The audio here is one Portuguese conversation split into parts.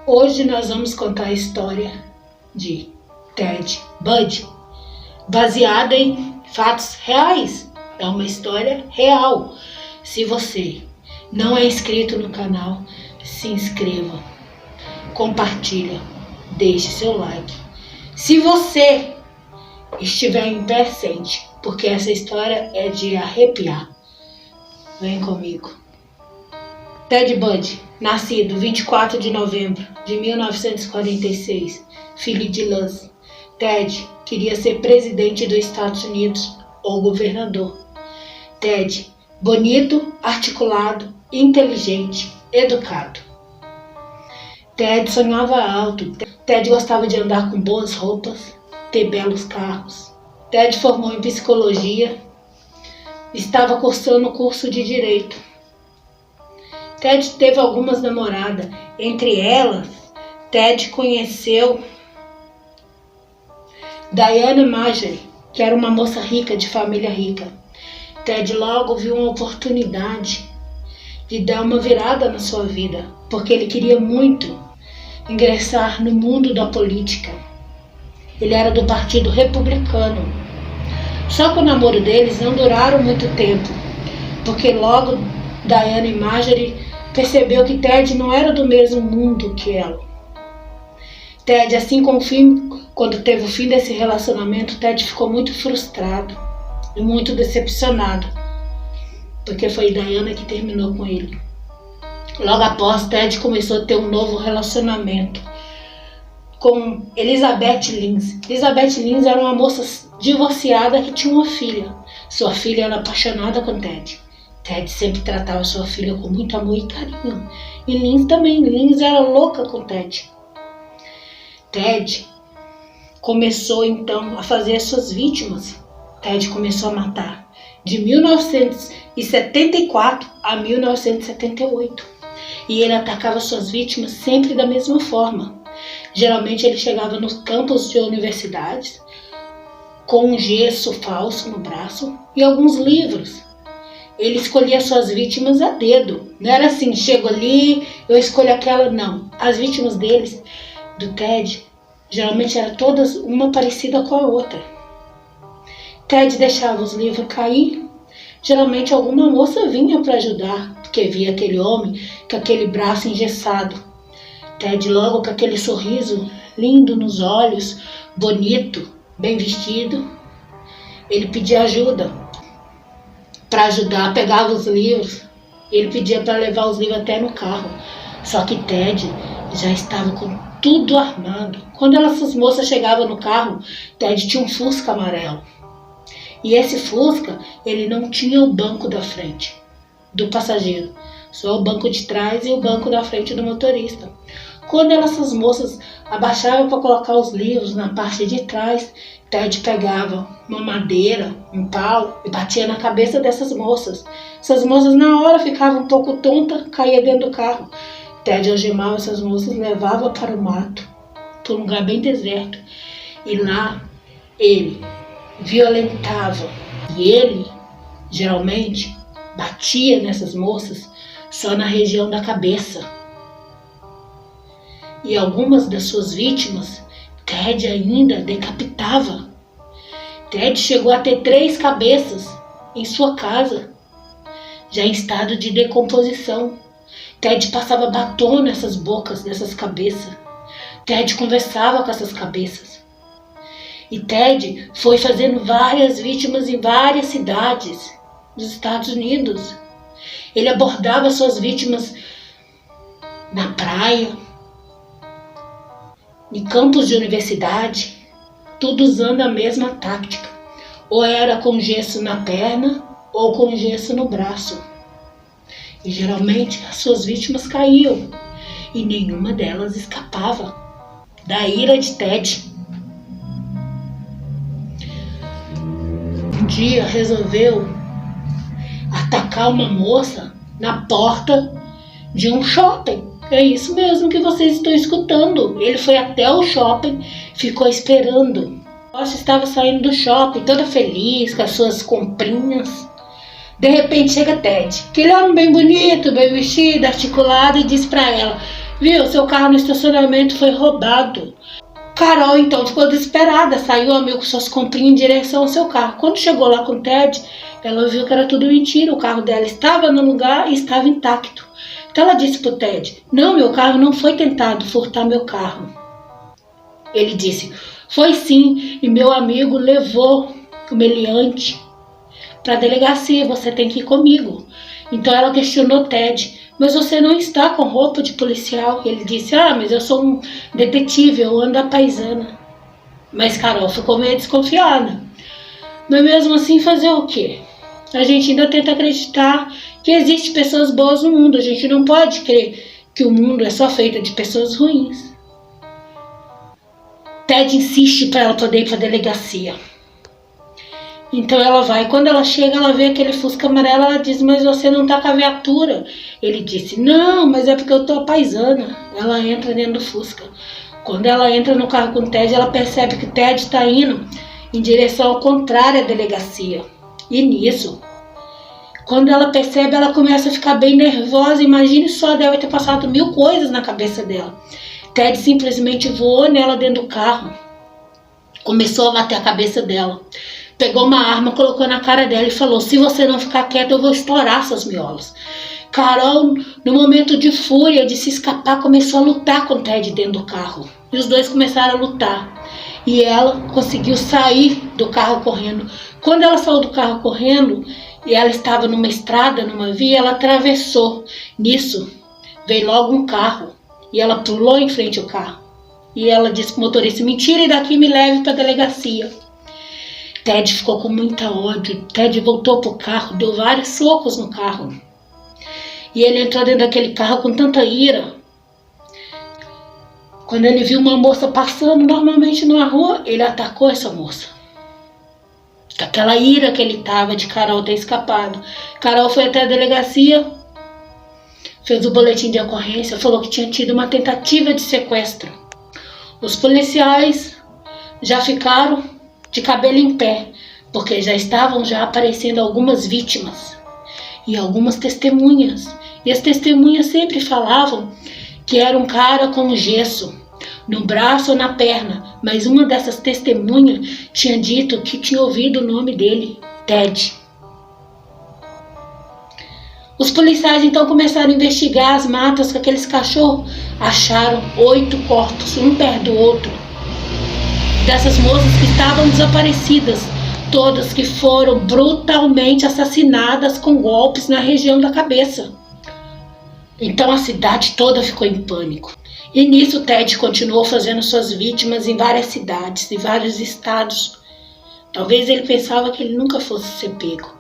Hoje nós vamos contar a história de Ted Bundy, baseada em fatos reais. É uma história real. Se você não é inscrito no canal, se inscreva, compartilha, deixe seu like. Se você estiver em pé, sente, porque essa história é de arrepiar. Vem comigo. Ted Bundy, nascido 24 de novembro de 1946, filho de Luz. Ted queria ser presidente dos Estados Unidos ou governador. Ted, bonito, articulado, inteligente, educado. Ted sonhava alto. Ted gostava de andar com boas roupas, ter belos carros. Ted formou em psicologia. Estava cursando o curso de direito. Ted teve algumas namoradas. Entre elas, Ted conheceu Diane Marjorie, que era uma moça rica, de família rica. Ted logo viu uma oportunidade de dar uma virada na sua vida, porque ele queria muito ingressar no mundo da política. Ele era do Partido Republicano. Só que o namoro deles não duraram muito tempo, porque logo Diane Marjorie percebeu que Ted não era do mesmo mundo que ela. Ted, assim quando teve o fim desse relacionamento, Ted ficou muito frustrado e muito decepcionado, porque foi Diana que terminou com ele. Logo após, Ted começou a ter um novo relacionamento com Elizabeth Lins. Elizabeth Lins era uma moça divorciada que tinha uma filha. Sua filha era apaixonada com Ted. Ted sempre tratava sua filha com muito amor e carinho. E Lins também. Lins era louca com Ted. Ted começou então a fazer as suas vítimas. Ted começou a matar de 1974 a 1978. E ele atacava suas vítimas sempre da mesma forma. Geralmente ele chegava nos campos de universidades com um gesso falso no braço e alguns livros. Ele escolhia suas vítimas a dedo. Não era assim, chego ali, eu escolho aquela, não. As vítimas deles, do Ted, geralmente eram todas uma parecida com a outra. Ted deixava os livros cair. Geralmente alguma moça vinha para ajudar, porque via aquele homem com aquele braço engessado. Ted logo com aquele sorriso lindo nos olhos, bonito, bem vestido. Ele pedia ajuda. Para ajudar, pegava os livros. Ele pedia para levar os livros até no carro. Só que Ted já estava com tudo armado. Quando essas moças chegavam no carro, Ted tinha um Fusca amarelo. E esse Fusca, ele não tinha o banco da frente do passageiro, só o banco de trás e o banco da frente do motorista. Quando essas moças abaixavam para colocar os livros na parte de trás, Ted pegava uma madeira, um pau e batia na cabeça dessas moças. Essas moças na hora ficavam um pouco tontas, caíam dentro do carro. Ted algemava essas moças e levava para o mato, para um lugar bem deserto. E lá ele violentava. E ele, geralmente, batia nessas moças só na região da cabeça. E algumas das suas vítimas, Ted ainda decapitava. Ted chegou a ter 3 cabeças em sua casa, já em estado de decomposição. Ted passava batom nessas bocas, nessas cabeças. Ted conversava com essas cabeças. E Ted foi fazendo várias vítimas em várias cidades dos Estados Unidos. Ele abordava suas vítimas na praia, em campos de universidade, tudo usando a mesma tática. Ou era com gesso na perna, ou com gesso no braço. E geralmente as suas vítimas caíam, e nenhuma delas escapava da ira de Ted. Um dia resolveu atacar uma moça na porta de um shopping. É isso mesmo que vocês estão escutando. Ele foi até o shopping, ficou esperando. Rocha estava saindo do shopping, toda feliz, com as suas comprinhas. De repente chega Ted, aquele homem bem bonito, bem vestido, articulado, e diz para ela: Viu, seu carro no estacionamento foi roubado. Carol então ficou desesperada, saiu amigo com suas comprinhas em direção ao seu carro. Quando chegou lá com o Ted, ela viu que era tudo mentira, o carro dela estava no lugar e estava intacto. Então ela disse pro Ted: não, meu carro não foi tentado furtar meu carro. Ele disse: foi sim, e meu amigo levou o meliante para a delegacia, você tem que ir comigo. Então ela questionou Ted: mas você não está com roupa de policial? Ele disse: mas eu sou um detetive, eu ando à paisana. Mas Carol ficou meio desconfiada. Mas mesmo assim fazer o quê? A gente ainda tenta acreditar que existem pessoas boas no mundo. A gente não pode crer que o mundo é só feito de pessoas ruins. Ted insiste para ela poder ir para a delegacia. Então ela vai. Quando ela chega, ela vê aquele Fusca amarelo. Ela diz: mas você não tá com a viatura? Ele disse: não, mas é porque eu tô paisana. Ela entra dentro do Fusca. Quando ela entra no carro com o Ted, ela percebe que o Ted está indo em direção ao contrário à delegacia. E nisso, quando ela percebe, ela começa a ficar bem nervosa. Imagine só, deve ter passado 1000 coisas na cabeça dela. Ted simplesmente voou nela dentro do carro. Começou a bater a cabeça dela. Pegou uma arma, colocou na cara dela e falou: se você não ficar quieta, eu vou estourar seus miolos. Carol, no momento de fúria, de se escapar, começou a lutar com o Ted dentro do carro. E os dois começaram a lutar. E ela conseguiu sair do carro correndo. Quando ela saiu do carro correndo, e ela estava numa estrada, numa via, ela atravessou. Nisso, veio logo um carro. E ela pulou em frente ao carro. E ela disse pro motorista: me tire daqui e me leve para a delegacia. Ted ficou com muita ódio. Ted voltou pro carro, deu vários socos no carro. E ele entrou dentro daquele carro com tanta ira. Quando ele viu uma moça passando normalmente numa rua, ele atacou essa moça. Com aquela ira que ele tava de Carol ter escapado. Carol foi até a delegacia, fez o boletim de ocorrência, falou que tinha tido uma tentativa de sequestro. Os policiais já ficaram de cabelo em pé, porque já estavam aparecendo algumas vítimas e algumas testemunhas. E as testemunhas sempre falavam que era um cara com gesso no braço ou na perna, mas uma dessas testemunhas tinha dito que tinha ouvido o nome dele, Ted. Os policiais então começaram a investigar as matas com aqueles cachorros. Acharam 8 corpos, um perto do outro, dessas moças que estavam desaparecidas, todas que foram brutalmente assassinadas com golpes na região da cabeça. Então a cidade toda ficou em pânico. E nisso Ted continuou fazendo suas vítimas em várias cidades, em vários estados. Talvez ele pensava que ele nunca fosse ser pego.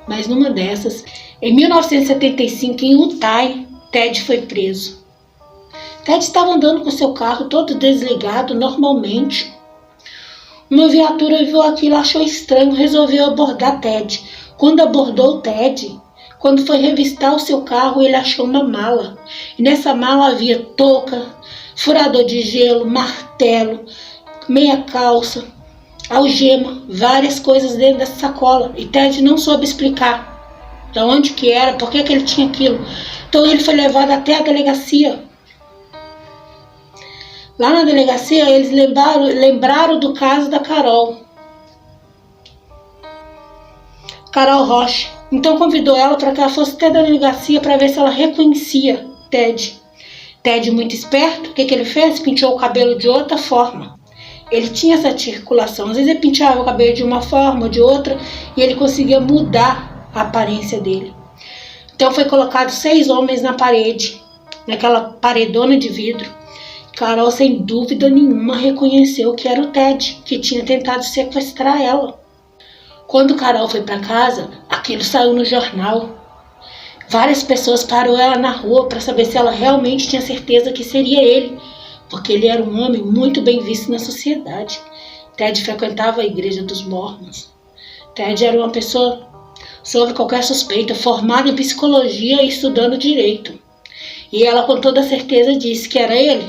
Mas numa dessas, em 1975, em Utah, Ted foi preso. Ted estava andando com seu carro todo desligado, normalmente. Uma viatura viu aquilo, achou estranho, resolveu abordar Ted. Quando abordou o Ted, quando foi revistar o seu carro, ele achou uma mala. E nessa mala havia touca, furador de gelo, martelo, meia calça, algema, várias coisas dentro dessa sacola. E Ted não soube explicar de onde que era, por que ele tinha aquilo. Então ele foi levado até a delegacia. Lá na delegacia eles lembraram do caso da Carol Rocha. Então convidou ela para que ela fosse até a delegacia para ver se ela reconhecia Ted. Ted, muito esperto, o que ele fez? Pintou o cabelo de outra forma. Ele tinha essa circulação. Às vezes ele pintava o cabelo de uma forma ou de outra e ele conseguia mudar a aparência dele. Então foi colocado 6 homens na parede, naquela paredona de vidro. Carol, sem dúvida nenhuma, reconheceu que era o Ted, que tinha tentado sequestrar ela. Quando Carol foi para casa, aquilo saiu no jornal. Várias pessoas pararam ela na rua para saber se ela realmente tinha certeza que seria ele, porque ele era um homem muito bem visto na sociedade. Ted frequentava a igreja dos Mormons. Ted era uma pessoa sobre qualquer suspeita, formada em psicologia e estudando direito. E ela com toda certeza disse que era ele.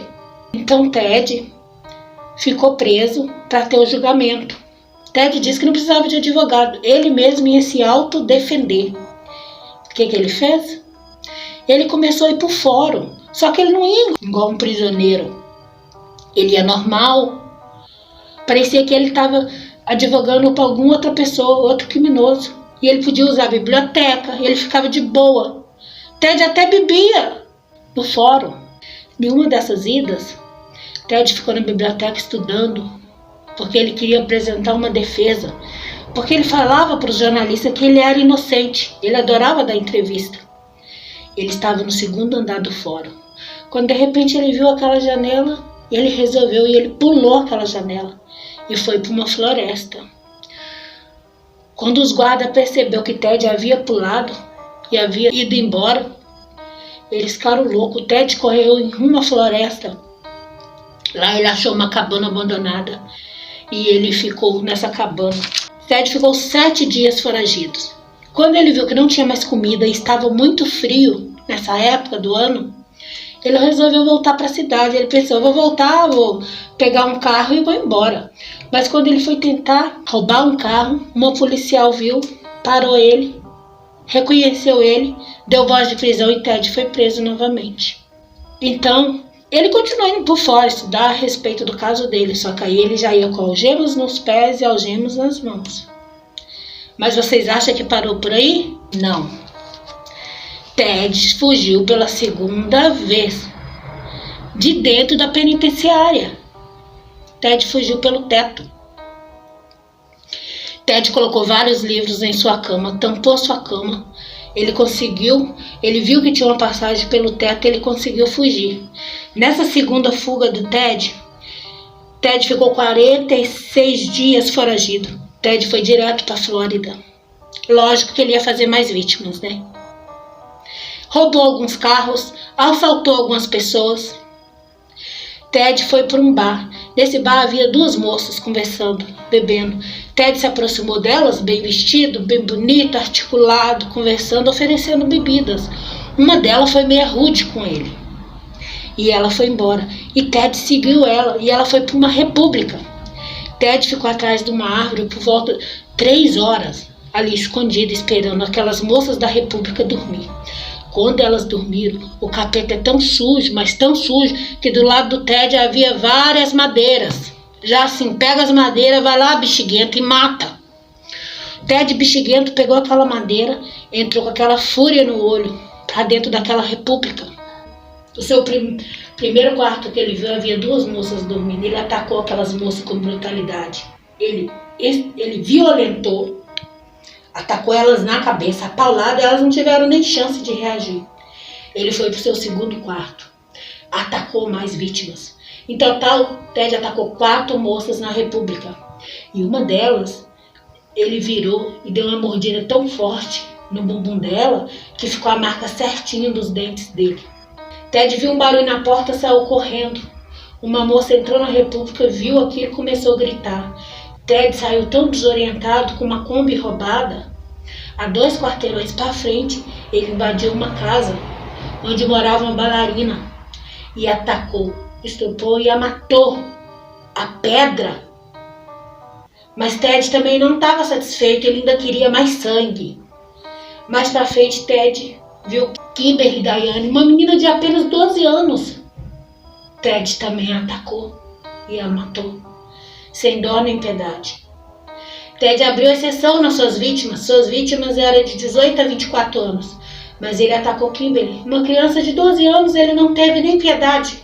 Então Ted ficou preso para ter o julgamento. Ted disse que não precisava de advogado, ele mesmo ia se autodefender. O que ele fez? Ele começou a ir para o fórum Só que ele não ia igual um prisioneiro. Ele ia normal. Parecia que ele estava advogando para alguma outra pessoa, outro criminoso. E ele podia usar a biblioteca, ele ficava de boa. Ted até bebia no fórum. Em uma dessas idas, Ted ficou na biblioteca estudando, porque ele queria apresentar uma defesa. Porque ele falava para os jornalistas que ele era inocente. Ele adorava dar entrevista. Ele estava no segundo andar do fórum. Quando de repente ele viu aquela janela, ele resolveu e ele pulou aquela janela e foi para uma floresta. Quando os guardas perceberam que Ted havia pulado e havia ido embora, eles ficaram loucos. O Ted correu em uma floresta. Lá ele achou uma cabana abandonada e ele ficou nessa cabana. Ted ficou 7 dias foragido. Quando ele viu que não tinha mais comida e estava muito frio nessa época do ano, ele resolveu voltar para a cidade. Ele pensou, vou voltar, vou pegar um carro e vou embora. Mas quando ele foi tentar roubar um carro, uma policial viu, parou ele, reconheceu ele, deu voz de prisão e Ted foi preso novamente. Então, ele continuou indo por fora estudar a respeito do caso dele, só que aí ele já ia com algemas nos pés e algemas nas mãos. Mas vocês acham que parou por aí? Não. Ted fugiu pela segunda vez de dentro da penitenciária. Ted fugiu pelo teto. Ted colocou vários livros em sua cama, tampou sua cama. Ele viu que tinha uma passagem pelo teto e ele conseguiu fugir. Nessa segunda fuga do Ted ficou 46 dias foragido. Ted foi direto para a Flórida. Lógico que ele ia fazer mais vítimas, né? Roubou alguns carros, assaltou algumas pessoas. Ted foi para um bar. Nesse bar havia 2 moças conversando, bebendo. Ted se aproximou delas, bem vestido, bem bonito, articulado, conversando, oferecendo bebidas. Uma delas foi meio rude com ele. E ela foi embora. E Ted seguiu ela e ela foi para uma república. Ted ficou atrás de uma árvore por volta de 3 horas, ali escondido, esperando aquelas moças da república dormir. Quando elas dormiram, o capeta é tão sujo, mas tão sujo, que do lado do Ted havia várias madeiras. Já assim, pega as madeiras, vai lá, bexiguento, e mata. Ted bexiguento pegou aquela madeira, entrou com aquela fúria no olho, para dentro daquela república. O seu primeiro quarto que ele viu, havia 2 moças dormindo. Ele atacou aquelas moças com brutalidade. Ele violentou, atacou elas na cabeça, a paulada, elas não tiveram nem chance de reagir. Ele foi para o seu segundo quarto, atacou mais vítimas. Em total, Ted atacou 4 moças na república. E uma delas, ele virou e deu uma mordida tão forte no bumbum dela, que ficou a marca certinha dos dentes dele. Ted viu um barulho na porta e saiu correndo. Uma moça entrou na república, viu aquilo e começou a gritar. Ted saiu tão desorientado com uma Kombi roubada. A 2 quarteirões para frente, ele invadiu uma casa onde morava uma bailarina e atacou, estuprou e a matou a pedra. Mas Ted também não estava satisfeito, ele ainda queria mais sangue. Mais para frente, Ted viu Kimberly Diane, uma menina de apenas 12 anos. Ted também a atacou e a matou, sem dó nem piedade. Ted abriu exceção nas suas vítimas eram de 18 a 24 anos, mas ele atacou Kimberly, uma criança de 12 anos, ele não teve nem piedade.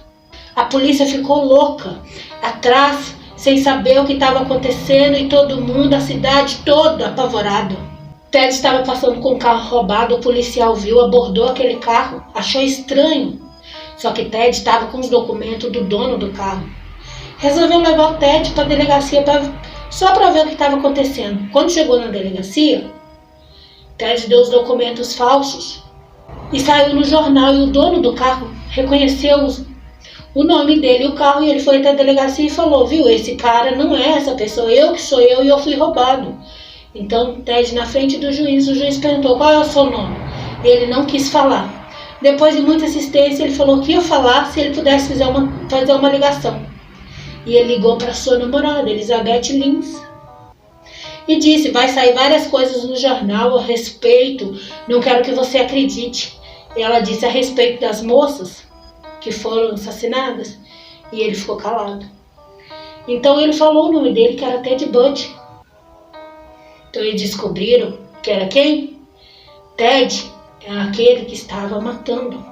A polícia ficou louca, atrás, sem saber o que estava acontecendo e todo mundo, a cidade toda apavorada. Ted estava passando com um carro roubado, o policial viu, abordou aquele carro, achou estranho. Só que Ted estava com os documentos do dono do carro. Resolveu levar o Ted para a delegacia só para ver o que estava acontecendo. Quando chegou na delegacia, Ted deu os documentos falsos e saiu no jornal, e o dono do carro reconheceu o nome dele e o carro, e ele foi até a delegacia e falou, viu, esse cara não é essa pessoa, eu que sou eu e eu fui roubado. Então, Ted, na frente do juiz, o juiz perguntou, qual é o seu nome? E ele não quis falar. Depois de muita insistência, ele falou que ia falar se ele pudesse fazer uma ligação. E ele ligou para sua namorada, Elizabeth Lins, e disse, vai sair várias coisas no jornal a respeito, não quero que você acredite. E ela disse a respeito das moças. que foram assassinadas? E ele ficou calado. Então ele falou o nome dele, que era Ted Bundy. Então eles descobriram que era quem? Ted é aquele que estava matando.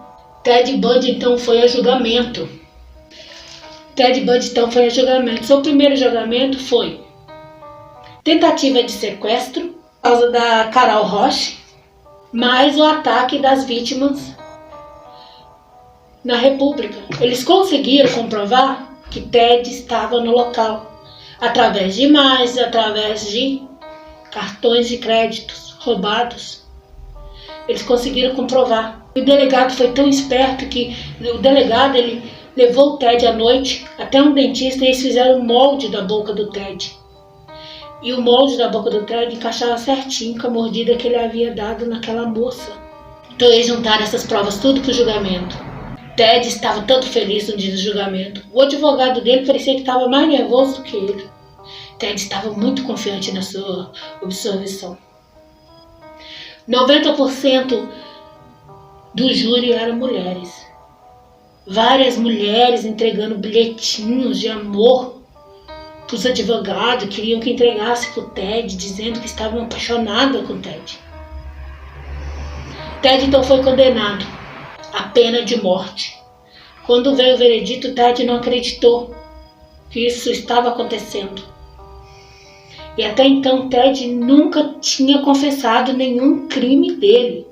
Ted Bundy então foi a julgamento. Seu primeiro julgamento foi tentativa de sequestro, por causa da Carol Roche, mais o ataque das vítimas na República. Eles conseguiram comprovar que Ted estava no local, através de imagens, através de cartões de créditos roubados. Eles conseguiram comprovar. O delegado foi tão esperto que ele levou o Ted à noite até um dentista e eles fizeram o molde da boca do Ted. E o molde da boca do Ted encaixava certinho com a mordida que ele havia dado naquela moça. Então eles juntaram essas provas tudo para o julgamento. Ted estava todo feliz no dia do julgamento. O advogado dele parecia que estava mais nervoso do que ele. Ted estava muito confiante na sua absolvição. 90% do júri eram mulheres. Várias mulheres entregando bilhetinhos de amor para os advogados, queriam que entregasse para o Ted, dizendo que estavam apaixonadas com o Ted. Ted então foi condenado à pena de morte. Quando veio o veredito, Ted não acreditou que isso estava acontecendo. E até então Ted nunca tinha confessado nenhum crime dele.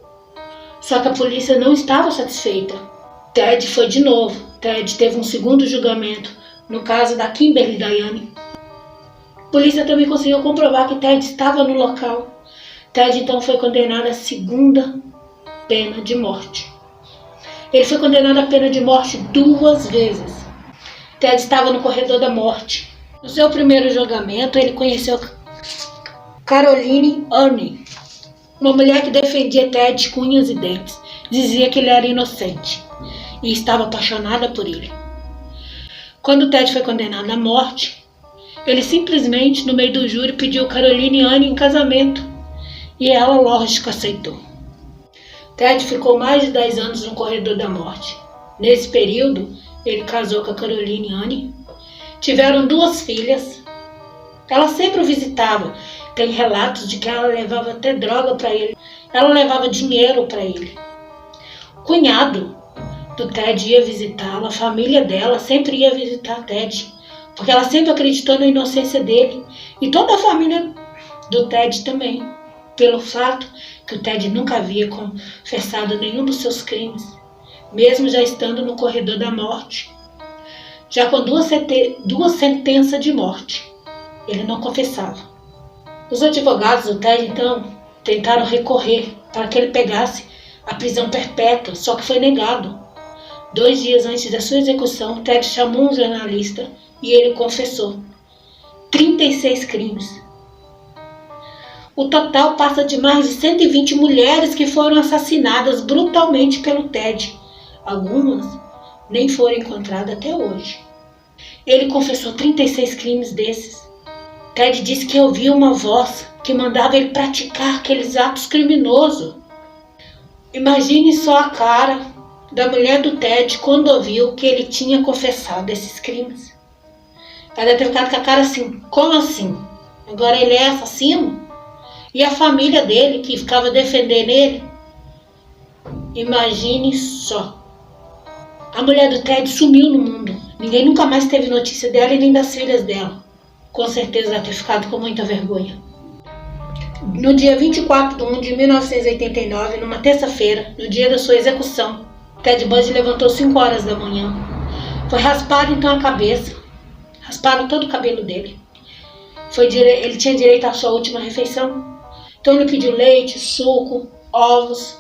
Só que a polícia não estava satisfeita. Ted foi de novo. Ted teve um segundo julgamento no caso da Kimberly Dayane. A polícia também conseguiu comprovar que Ted estava no local. Ted então foi condenado à segunda pena de morte. Ele foi condenado à pena de morte 2 vezes. Ted estava no corredor da morte. No seu primeiro julgamento, ele conheceu Caroline Ernie, uma mulher que defendia Ted com unhas e dentes. Dizia que ele era inocente e estava apaixonada por ele. Quando Ted foi condenado à morte, ele simplesmente, no meio do júri, pediu Caroline Ernie em casamento. E ela, lógico, aceitou. Ted ficou mais de 10 anos no corredor da morte. Nesse período, ele casou com a Caroline Ernie. Tiveram 2 filhas. Ela sempre o visitava. Tem relatos de que ela levava até droga para ele. Ela levava dinheiro para ele. O cunhado do Ted ia visitá-la. A família dela sempre ia visitar Ted, porque ela sempre acreditou na inocência dele. E toda a família do Ted também, pelo fato que o Ted nunca havia confessado nenhum dos seus crimes, mesmo já estando no corredor da morte, já com 2 sentenças de morte. Ele não confessava. Os advogados do Ted, então, tentaram recorrer para que ele pegasse a prisão perpétua, só que foi negado. 2 dias antes da sua execução, Ted chamou um jornalista e ele confessou 36 crimes. O total passa de mais de 120 mulheres que foram assassinadas brutalmente pelo Ted. Algumas nem foram encontradas até hoje. Ele confessou 36 crimes desses. Ted disse que ouvia uma voz que mandava ele praticar aqueles atos criminosos. Imagine só a cara da mulher do Ted quando ouviu que ele tinha confessado esses crimes. Ela deve ter ficado com a cara assim: como assim? Agora ele é assassino? E a família dele que ficava defendendo ele? Imagine só. A mulher do Ted sumiu no mundo. Ninguém nunca mais teve notícia dela e nem das filhas dela. Com certeza deve ter ficado com muita vergonha. No dia 24 de 1 de 1989, numa terça-feira, no dia da sua execução, Ted Bundy levantou 5 horas da manhã. Foi raspado então a cabeça. Rasparam todo o cabelo dele. Ele tinha direito à sua última refeição. Então ele pediu leite, suco, ovos,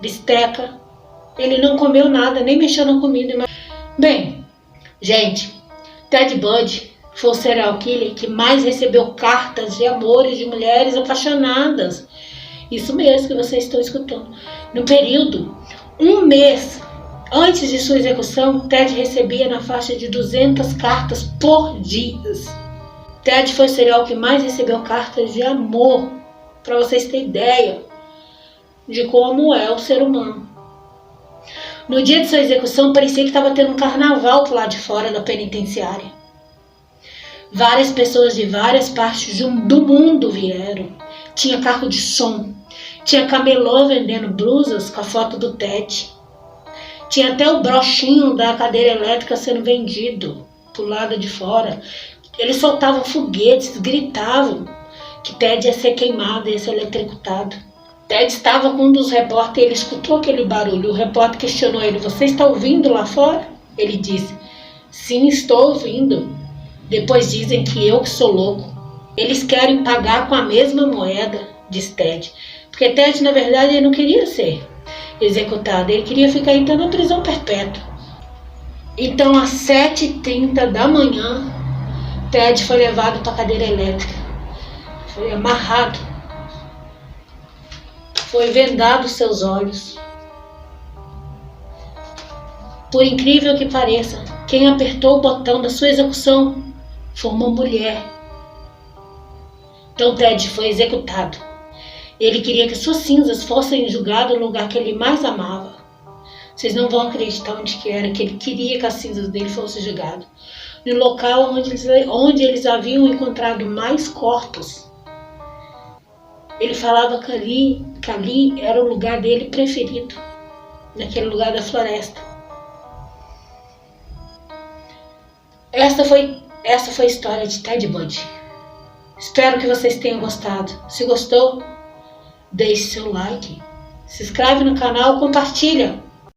bisteca. Ele não comeu nada, nem mexeu na comida. Bem, gente, Ted Bundy foi o serial killer que mais recebeu cartas de amores de mulheres apaixonadas. Isso mesmo que vocês estão escutando. No período, 1 mês antes de sua execução, Ted recebia na faixa de 200 cartas por dia. Ted foi o serial que mais recebeu cartas de amor, para vocês terem ideia de como é o ser humano. No dia de sua execução, parecia que estava tendo um carnaval pro lado de fora da penitenciária. Várias pessoas de várias partes do mundo vieram. Tinha carro de som. Tinha camelô vendendo blusas com a foto do Ted. Tinha até o brochinho da cadeira elétrica sendo vendido pro lado de fora. Eles soltavam foguetes, gritavam que Ted ia ser queimado, ia ser eletrocutado. Ted estava com um dos repórteres e ele escutou aquele barulho. O repórter questionou ele: você está ouvindo lá fora? Ele disse: sim, estou ouvindo. Depois dizem que eu que sou louco. Eles querem pagar com a mesma moeda, disse Ted. Porque Ted, na verdade, ele não queria ser executado. Ele queria ficar então na prisão perpétua. Então, às 7h30 da manhã, Ted foi levado para a cadeira elétrica. Foi amarrado. Foi vendado seus olhos. Por incrível que pareça, quem apertou o botão da sua execução foi uma mulher. Então Ted foi executado. Ele queria que suas cinzas fossem julgadas no lugar que ele mais amava. Vocês não vão acreditar onde que era, que ele queria que as cinzas dele fossem julgadas. No local onde eles haviam encontrado mais corpos. Ele falava que ali era o lugar dele preferido. Naquele lugar da floresta. Essa foi a história de Ted Bundy. Espero que vocês tenham gostado. Se gostou, deixe seu like, se inscreve no canal, compartilha.